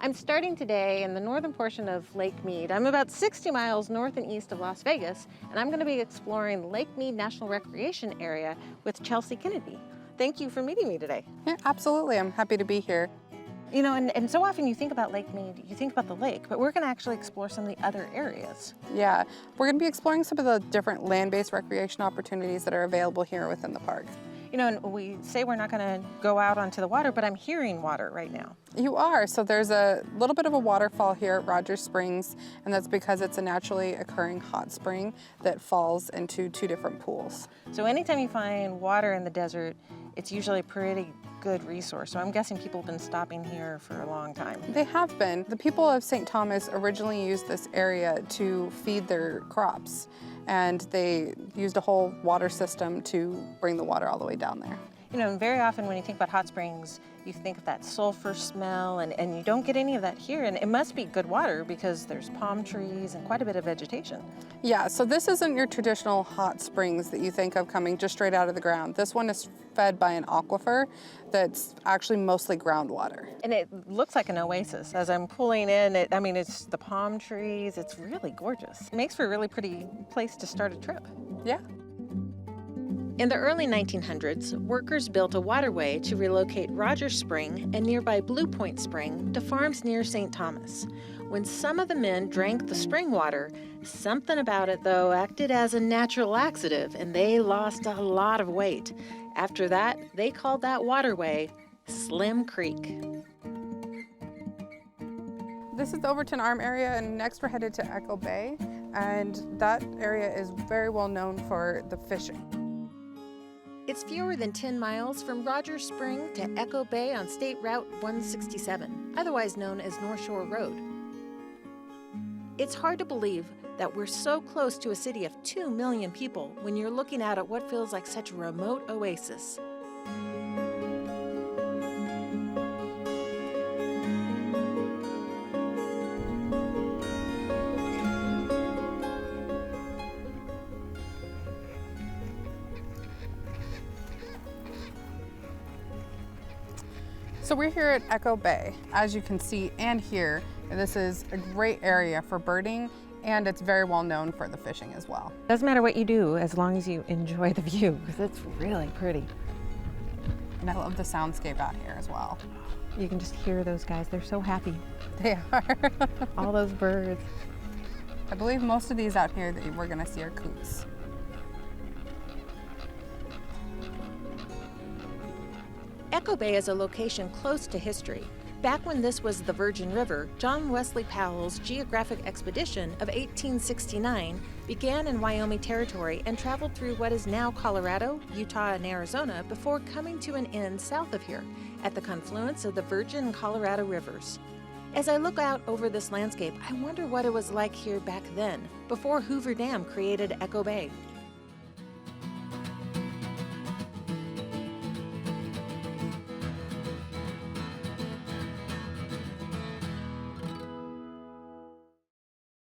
I'm starting today in the northern portion of Lake Mead. I'm about 60 miles north and east of Las Vegas, and I'm going to be exploring Lake Mead National Recreation Area with Chelsea Kennedy. Thank you for meeting me today. Yeah, absolutely. I'm happy to be here. You know, and so often you think about Lake Mead, you think about the lake, but we're going to actually explore some of the other areas. Yeah, we're going to be exploring some of the different land-based recreation opportunities that are available here within the park. You know, and we say we're not going to go out onto the water, but I'm hearing water right now. You are. So there's a little bit of a waterfall here at Rogers Springs, and that's because it's a naturally occurring hot spring that falls into two different pools. So anytime you find water in the desert, it's usually a pretty good resource. So I'm guessing people have been stopping here for a long time. They have been. The people of St. Thomas originally used this area to feed their crops, and they used a whole water system to bring the water all the way down there. You know, and very often when you think about hot springs, you think of that sulfur smell, and you don't get any of that here. And it must be good water because there's palm trees and quite a bit of vegetation. Yeah, so this isn't your traditional hot springs that you think of coming just straight out of the ground. This one is fed by an aquifer that's actually mostly groundwater. And it looks like an oasis. As I'm pulling in, it's the palm trees. It's really gorgeous. It makes for a really pretty place to start a trip. Yeah. In the early 1900s, workers built a waterway to relocate Rogers Spring and nearby Blue Point Spring to farms near St. Thomas. When some of the men drank the spring water, something about it, though, acted as a natural laxative, and they lost a lot of weight. After that, they called that waterway Slim Creek. This is the Overton Arm area, and next we're headed to Echo Bay, and that area is very well known for the fishing. It's fewer than 10 miles from Rogers Spring to Echo Bay on State Route 167, otherwise known as North Shore Road. It's hard to believe that we're so close to a city of 2 million people when you're looking out at what feels like such a remote oasis. So we're here at Echo Bay. As you can see and hear, this is a great area for birding, and it's very well known for the fishing as well. Doesn't matter what you do as long as you enjoy the view, because it's really pretty. And I love the soundscape out here as well. You can just hear those guys. They're so happy. They are. All those birds. I believe most of these out here that we're gonna see are coots. Echo Bay is a location close to history. Back when this was the Virgin River, John Wesley Powell's geographic expedition of 1869 began in Wyoming Territory and traveled through what is now Colorado, Utah, and Arizona before coming to an end south of here, at the confluence of the Virgin and Colorado rivers. As I look out over this landscape, I wonder what it was like here back then, before Hoover Dam created Echo Bay.